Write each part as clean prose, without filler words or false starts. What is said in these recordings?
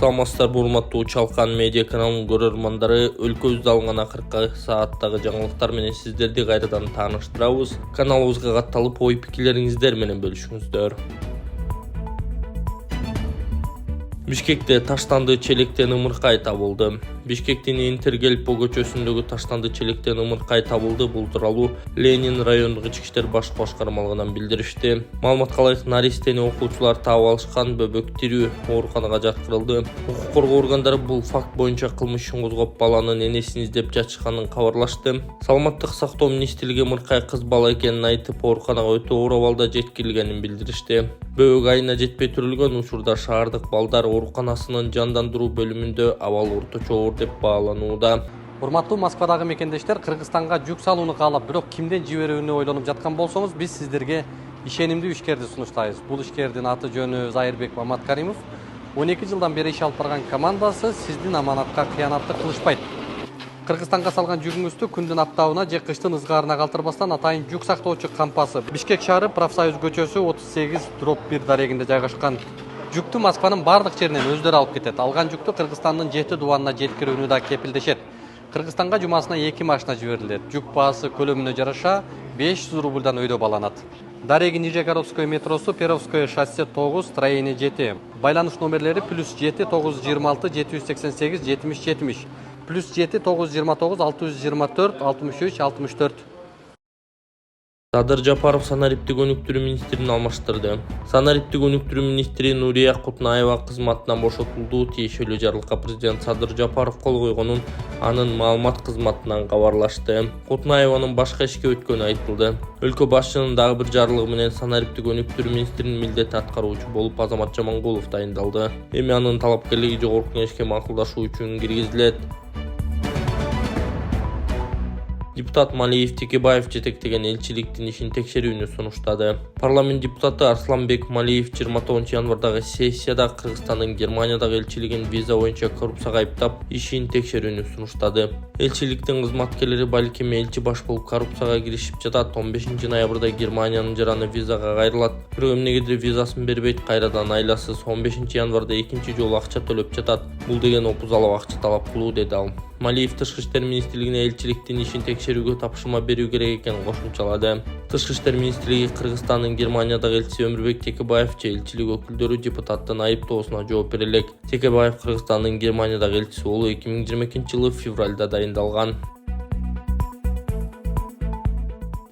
Саламатсыздарбы, урматтуу Чалкан медиа каналынын көрөрмандары, өлкөбүздө алынган акыркы сааттагы жаңылыктар менен сиздерди кайрадан тааныштырабыз. Каналыбызга катталып, ой пикирлериңиздер менен бөлүшүңүздөр. Бишкекте таштанды челектен ымыркай табылды. Бишкектин Интергелпо көчөсүндөгү таштанды челектен ымыркай табылды. Бул тууралуу Ленин райондук ички иштер башкы башкармалыгынан билдиришти. Маалыматка ылайык, наристени окуучулар таап алышкан, бөбөк тирүү ооруканага жаткырылды. Укук коргоо органдары бул факт боюнча кылмыш ишин козгоп, баланын энесин издеп жатышканын кабарлашты. Саламаттык сактоо министрлиги ымыркай кыз бала экенин айтып, ооруканага өтө оор абалда жеткирилгенин билдиришти. Бөбөк айына жетпей төрөлгөн учурда шаардык балдар ооруканасынын жандандыруу бөлүмүндө абалы орточо оор деп бааланууда. Урматтуу Москвадагы мекендештер, Кыргызстанга жүк салууну каалап, бирок кимден жиберүүнү ойлонуп жаткан болсоңуз, биз сиздерге ишенимдүү ишкерди сунуштайбыз. Бул ишкердин аты жөнү Зайырбек Маматкаримов. 12 жылдан бери иш алып барган командасы сиздин аманатка кыянатты кылышпайт. Кыргызстанга салган жүгүңүздү күндүн аптабына же кыштын ызгаарына калтырбастан атайын жүк сактоочу кампасы Бишкек шаары Профсоюз көчөсү 38/1 дарегинде жайгашкан. Жүктү Москванын бардык жеринен өздөрү алып кетет. Алган жүктү Кыргызстандын 7 дубанына жеткирүүнү да кепилдешет. Кыргызстанга жумасына 2 машина жиберилет. Жүк баасы көлөмүнө жараша 500 рубльдан өйдө баланат. Дареги Нижегородское метросу, Перовское шоссе 9, строение 7. Байланыш номерлери +7 926 788 70 70, +7 929 624 63 64. Садыр Жапаров санариптик өнүктүрүү министрин алмаштырды. Санариптик өнүктүрүү министри Нурия Кутнаева кызматынан бошотулду. Тиешелүү жарлыкка президент Садыр Жапаров кол койгонун анын маалымат кызматынан кабарлашты. Кутнаеванын башка ишке өткөнү айтылды. Өлкө башчынын дагы бир жарлыгы менен санариптик өнүктүрүү министринин милдетин аткаруучу болуп Азамат Жамангулов дайындалды. Эми анын талапкерлиги жогорку кеңешке макулдашуу үчүн киргизилет. Депутат Малиев Текебаев жетектеген элчиликтин ишин текшерүүнү сунуштады. Парламент депутаты Арсланбек Малиев 29 январдагы сессияда Кыргызстандын Германиядагы элчилигин виза боюнча коррупцияга айыптап, ишин текшерүүнү сунуштады. Элчиликтин кызматкерлери балким элчи баш болуп коррупцияга киришип жатат. 15 ноябрда Германиянын жараны визага кайрылат. Бирок эмнегедир визасын бербейт, кайрадан айласыз 15 январда экинчи жолу акча төлөп жатат. Бул деген опузалап акча талап кылуу, деди ал. Малиев Тышкы иштер министрлигине элчиликтин ишин текшерүүгө тапшырма берүү керек экенин кошумчалады. Тышкы иштер министрлиги Кыргызстандын Германиядагы элчиси Өмүрбек Текебаев же элчилик өкүлдөрү депутаттын айыптоосуна жооп бере элек. Текебаев Кыргызстандын Германиядагы элчиси болуу 2022 жылы февралда дайындалган.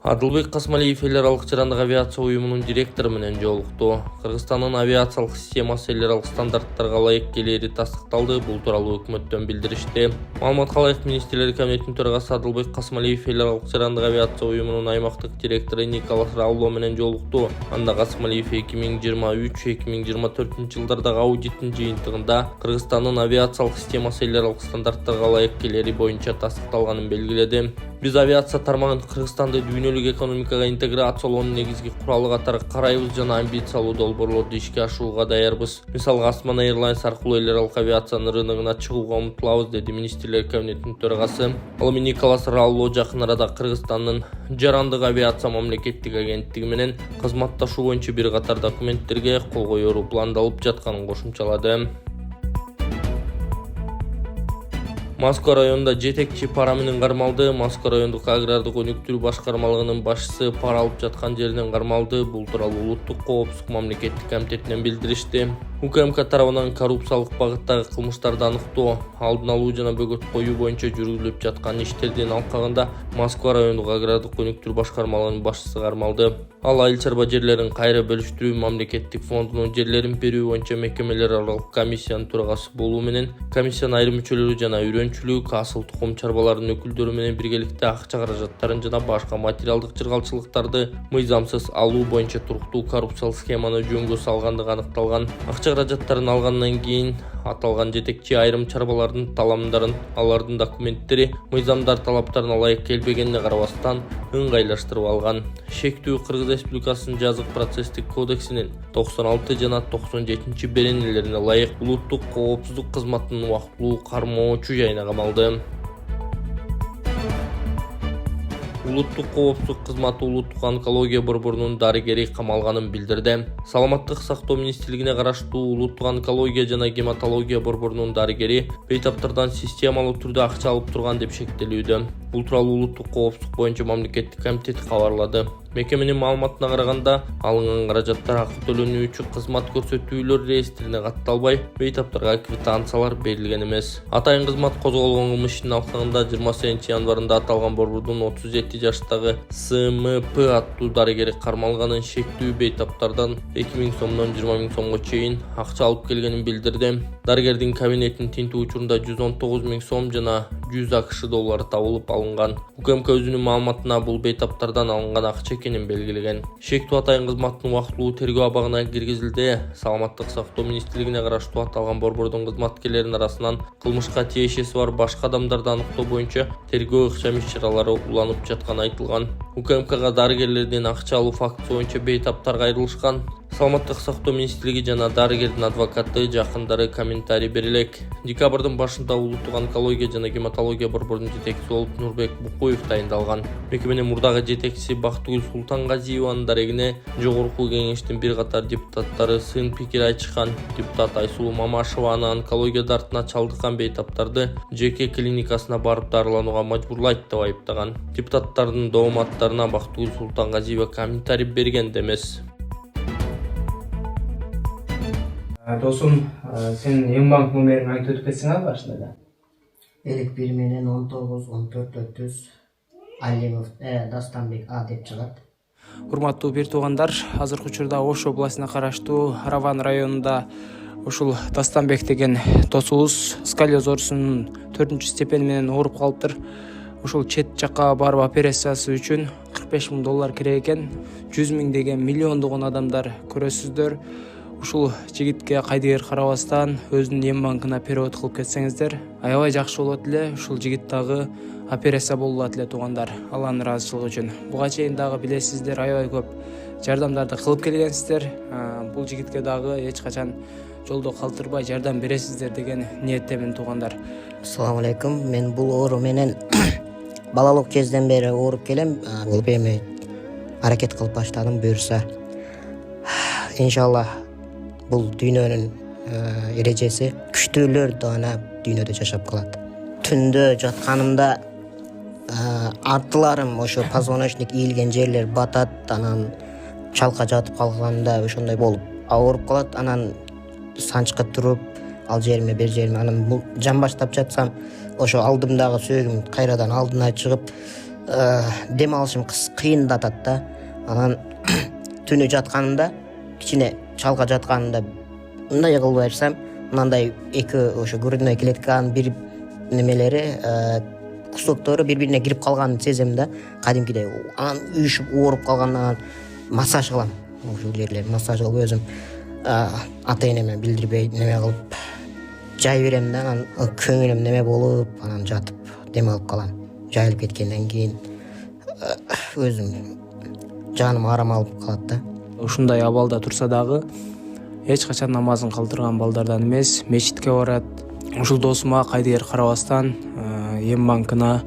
Адылбек Касмалиев эл аралык жарандык авиация уюмунун директору менен жолукту. Кыргызстандын авиациялык системасы эл аралык стандарттарга ылайык келери тастыкталды. Бул тууралуу өкмөттөн билдиришти. Маалыматка ылайык, министрлер кабинетинин төрагасы Адылбек Касмалиев эл аралык жарандык авиация уюмунун аймактык директору Николас Рауло менен жолукту. Анда Касмалиев 2023-2024 жылдардагы аудиттин жыйынтыгында Кыргызстандын авиациялык системасы эл аралык стандарттарга ылайык келери боюнча тастыкталганын белгиледи. Биз авиация тармагын Кыргызстанды дүйнөлүк экономикага интеграциялоонун негизги куралы катары карайбыз жана амбициялуу долбоорлорду ишке ашырууга даярбыз. Мисалга Астман Airlines аркылуу эл аралык авиациянын рыногуна чыгууга умтулабыз, деди министрлер кабинетинин төрагасы. Ал эми Николас Рауло жакын арада Кыргызстандын жарандык авиация мамлекеттик агенттиги менен кызматташуу боюнча бир катар документтерге кол коеру пландалып жатканын кошумчалады. Москва районунда жетекчи пара менен кармалды. Москва райондук агрардык өнүктүрүү башкармалыгынын башчысы пара алып жаткан жеринен кармалды. Бул тууралуу Улуттук коопсуздук мамлекеттик комитетинен билдиришти. УКМК тарабынан коррупциялык багыттагы кылмыштарды аныктоо, алдын алуу жана бөгөт коюу боюнча жүргүзүлүп жаткан иштердин алкагында Москва райондук агрардык өнүктүрүү башкармалыгынын башчысы кармалды. Ал айыл чарба жерлерин кайра бөлүштүрүү мамлекеттик фондунун жерлерин берүү боюнча мекемелер аралык комиссиянын төрагасы болуу менен комиссиянын айрым мүчөлөрү жана үйрөнчүлүк, асыл тукум чарбаларынын өкүлдөрү менен биргеликте акча каражаттарын жана башка материалдык жыргалчылыктарды мыйзамсыз алуу боюнча туруктуу коррупциялык схеманы жөнгө салгандыгы аныкталган. Акча каражаттарын алгандан кийин аталган жетекчи айрым чарбалардын таламдарын, алардын документтери мыйзамдар талаптарына ылайык келбегенине карабастан ыңгайлаштырып алган. Шектүү Кыргыз Республикасынын жазык процесстик кодексинин 96 жана 97 беренелерине ылайык улуттук коопсуздук кызматынын убактылуу кармоочу жайына камалды. Улуттук коопсуздук кызматы улуттук онкология борборунун дарыгери камалганын билдирди. Саламаттык сактоо министрлигине караштуу улуттук онкология жана гематология борборунун дарыгери бейтаптардан системалуу түрдө акча алып турган деп шектелүүдө. Бул тууралуу улуттук коопсуздук боюнча мамлекеттик комитет кабарлады. Мекеменин маалыматына караганда, алынган каражаттар акы төлөнүүчү кызмат көрсөтүүлөр реестрине катталбай, бейтаптарга квитанциялар берилген эмес. Атайын кызмат козголгон кылмыш ишин алкагында 28 январында аталган борбордун 37 жаштагы СМП аттуу дарыгери кармалганын, шектүү бейтаптардан 2000 сомдон 20 000 сомго чейин акча алып келгенин билдирди. Дарыгердин кабинетин тинтүү учурунда 119 000 сом жана 100 АКШ доллары табылып алынган. УКМК өзүнүн маалыматына бул бейтаптардан алынган акча экенин белгилеген. Шектүү атайын кызматтын убактылуу тергөө абагына киргизилди. Саламаттык сактоо министрлигине караштуу аталган борбордун кызматкерлеринин арасынан кылмышка тиешеси бар башка адамдарды аныктоо боюнча тергөө ыкчам иш-чаралары уланып жатканы айтылган. УКМКга дарыгерлердин акча алуу фактысы боюнча бейтаптар кайрылышкан. Саламаттык сактоо министрлиги жана дарыгердин адвокаты жакындары комментарий берилек. Декабрдын башында улуттук онкология жана гематология борборунун жетекчиси болуп Нурбек Букуев тайындалган. Мекеменин мурдагы жетекчиси Бактыгүл Султангазиеванын дарегине жогорку кеңештин бир катар депутаттары сын пикир айтышкан. Депутат Айсулуу Мамашева аны онкология дартына чалдыккан бейтаптарды жеке клиникасына барып дарыланууга мажбурлайт деп айыптаган. Депутаттардын дооматтарына Бактыгүл Султангазиева комментарий берген эмес. Досум, сен Ембанк номерин айтып өтүп кетсең башында да. 51 менен 19 14 400 Алимов Дастанбек А деп чыгат. Урматтуу бир туугандар, азыркы учурда Ош областына караштуу Раван районунда ушул Дастанбек деген досубуз сколиоз оорусунун 4-степени менен ооруп калыптыр. Ушул чет жакка барып операциясы үчүн 45 000 доллар керек экен. 100 000 деген миллиондогон адамдар көрөсүздөр. Ушул жигитке кайдыгер карабастан өзүнүн эм банкына перевод кылып кетсеңиздер, аябай жакшы болот эле. Ушул жигит дагы операция болулат эле туугандар, Алланын ыраазычылыгы үчүн. Буга чейин дагы билесиздер, аябай көп жардамдарды кылып келгенсиздер. Бул жигитке дагы эч качан жолдо калтырбай жардам бересиздер деген ниеттемин туугандар. Ассаламу алейкум. Мен бул оору менен балалык кезден бери ооруп келем. Бул эми аракет кылып баштадым буюрса. Иншалла бул дүйнөнүн эрежеси, күчтүүлөр гана дүйнөдө жашап калат. Түндө жатканымда артыларым ошо позвоночник ийилген жерлер батат, анан чалка жатып калганда ошондой болуп ооруп калат. Анан санчка туруп, ал жериме бер жериме, анан жан баштап жатсам ошо алдымдагы сөөгүм кайрадан алдына чыгып, дем алышым кыйындатат да. Анан түнү жатканымда кичине чалка жатканында мындай кылып берсем, мындай эки ошо грудной клетканын бир немелери, кусоктору бири-бирине кирип калганын сезем да, кадимкидей. Анан үйүшүп ооруп калгандан массаж кылам. Ошол жерлерди массаж кылып өзүм ата-энеме билдирбей неме кылып жай берем да, анан көңүлүм неме болуп, анан жатып дем алып калам. Жайылып кеткенден кийин өзүм жаным арам алып калат да. Ушундай абалда турса дагы эч качан намазын калтырган балдардан эмес, мечитке барат. Ушул досума кайдыгер карабастан эм банкына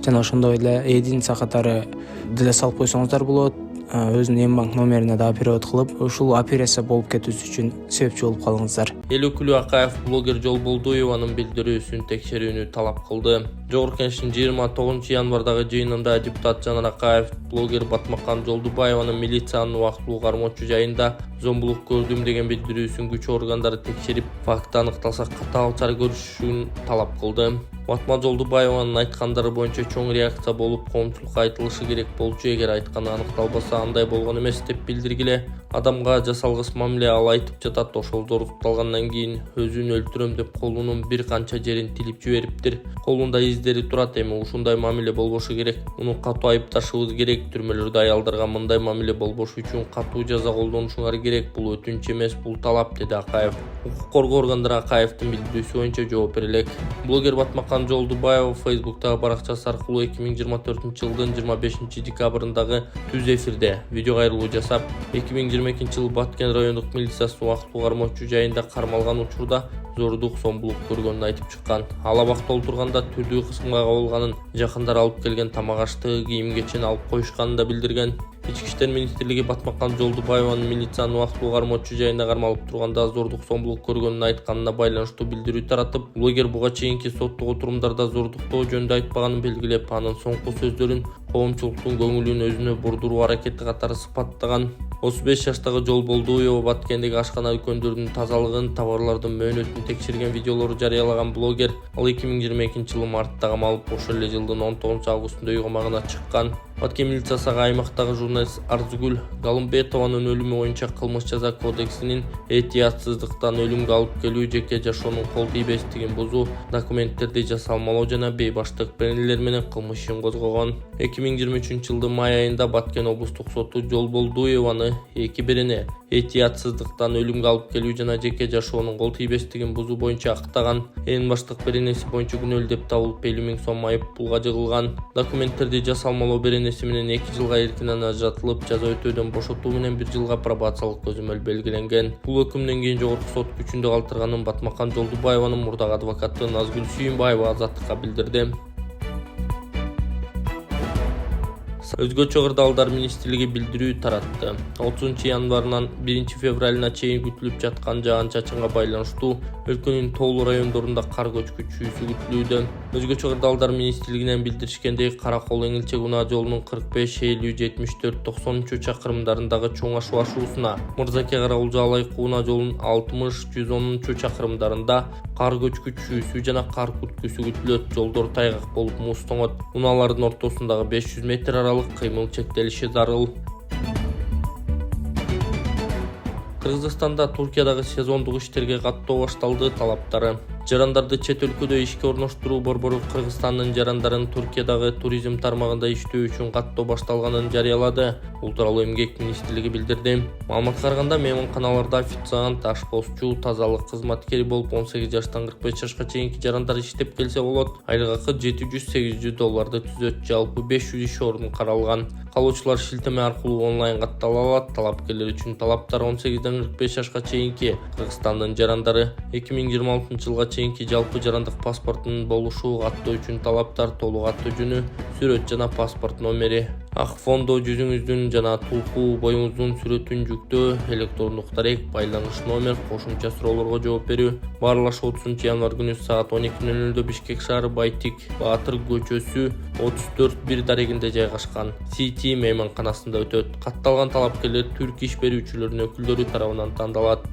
жана ошондой эле единица катары деле салып койсоңуздар болот. Өзүнүн эм банк номерине да перевод кылып, ушул операция болуп кетүүсү үчүн себепчи болуп калыңыздар. Эл өкүлү Акаев блогер Жолболдуеванын билдирүүсүн текшерүүнү талап кылды. Жогорку Кеңештин 29 январдагы жыйынында депутат Жанар Акаев блогер Батмакан Жолдубаеванын милициянын убактылуу кармоочу жайында зомбулук көрдүм деген билдирүүсүн күч органдары текшерип, факты аныкталса катаал чара көрүшүн талап кылды. Батма Жолдубаеванын айткандары боюнча чоң реакция болуп, коомчулукка айтылышы керек болчу. Эгер айтканы аныкталбаса, андай болгон эмес деп билдиргиле. Адамга жасалгыс мамиле ал айтып жатат. Ошол дорукталгандан кийин өзүн өлтүрөм деп колунун бир канча жерин тилип жибериптир. Колунда издери турат. Эми ушундай мамиле болбошу керек. Муну катуу айыпташыбыз керек. Түрмөлөрдө аялдарга мындай мамиле болбошу үчүн катуу жаза колдонушуңар керек. Бул өтүнч эмес, бул талап, деди Акаев. Укук коргоо органдары Акаевдин билдирүүсү боюнча жооп берелек. Блогер Батмакан Жолдубаев Facebook'тагы баракчасы аркылуу 2024 жылдын 25 декабрындагы түз эфирде видео кайрылуу жасап, 2022 жыл Баткен райондук милициясынын убактылуу кармоочу жайында кармалган учурда зордук, зомбулук көргөнүн айтып чыккан. Ал абакта олтурганда түрдүү кысымга кабылганын, жакындар алып келген тамак ашты, кийим кечени алып коюшканын да билдирген. Ички иштер министрлиги Батмакан Жолдубаеванын милициянын убактылуу кармоочу жайына кармалып турганда зордук, зомбулук көргөнүн айтканына байланыштуу билдирүү таратып, блогер буга чейинки соттук отурумдарда зордуктоо жөнүндө айтпаганын белгилеп, анын соңку сөздөрүн коомчулуктун көңүлүн өзүнө бурдуруу аракети катары сыпаттаган. 35 жаштагы Жолболдуева Баткендеги ашкана дүкөндөрүнүн тазалыгын, товарлардын мөөнөтүн текшерген видеолорду жарыялаган блогер. Ал 2022 марттта камалып, ошол эле жылдын 19 августунда үй камагына чыккан. Баткен милициясы аймактагы журналист Арзгүл Галымбетованын өлүмү боюнча кылмыш жаза кодексинин этиятсыздыктан өлүмгө алып келүү, жеке жашоонун кол тийбестигин бузуу, документтерди жасалмалоо жана бейбаштык беренелер менен кылмыш ишин козгогон. 2023 жылдын май айында Баткен облустук соту Жолболдуеваны 2 берене этиятсыздыктан өлүмгө алып келүү жана жеке жашоонун кол тийбестигин бузуу боюнча актаган. Эң баштык беренеси боюнча күнөөлүү деп табылып 50 000 сом айыппулга жыгылган. Документтерди жасалмалоо беренеси менен 2 жылга эркинен ажыратылып, жаза өтөөдөн бошотуу менен 1 жылга пробациялык көзөмөл белгиленген. Бул өкүмдөн кийин жогорку сот күчүндө калтырганын Батмакан Жолдубаеванын мурдагы адвокаты Назгүл Сүйүнбаева Азаттыкка билдирди. Өзгөчө кырдаалдар министрлиги билдирүү таратты. 30 январынан 1 февралына чейин күтүлүп жаткан жаан-чачынга байланыштуу өлкөнүн тоолуу райондорунда кар көчкү чүйүүсү күтүлүүдө. Өзгөчө кырдаалдар министрлигинен билдиришкендей, Каракол Эңилчек унаа жолунун 45-50-74-90 чакырымдарындагы Чоң Ашу ашуусуна, Мырзаке Караколжо Алайкы унаа жолунун 60-110 чакырымдарында кар көчкү чүйүүсү жана кар күткүсү күтүлөт. Жолдор тайгак болуп муз тоңот. Унаалардын ортосундагы 500 метр аралык кыймыл чектелиши зарыл. Кыргызстанда Туркиядагы сезондук иштерге каттоо башталды. Талаптары: жарандарды чет өлкөдө ишке орноштуруу борбору Кыргызстандын жарандарын Туркиядагы туризм тармагында иштөө үчүн каттоо башталганын жарыялады. Бул тууралуу Эмгек министрлиги билдирди. Маалыматка караганда, мейманканаларда официант, ашпозчу, тазалык кызматкери болуп 18 жаштан 45 жашка чейинки жарандар иштеп келсе болот. Айлык акы $700-800 түзөт. Жалпы 500 иш орун каралган. Калоочулар шилтеме аркылуу онлайн каттала алат. Талапкерлер үчүн талаптар 18-ден 45 жашка чейинки Кыргызстандын жарандары 2026 жылга чейинки жалпы жарандык паспортунун болушу, каттоо үчүн талаптар: толук аты жөнү, сүрөт жана паспорт номери, ак фондо жүзүңүздүн жана тулкуу боюңуздун сүрөтүн жүктөө, электрондук дарек, байланыш номер, кошумча суроолорго жооп берүү. Баарлашуу 30 январь күнү саат 12:00 Бишкек шаары Байтик Баатыр көчөсү 34-1 дарегинде жайгашкан Сити мейманканасында өтөт. Катталган талапкерлер түрк иш берүүчүлөрүнүн өкүлдөрү тарабынан тандалат.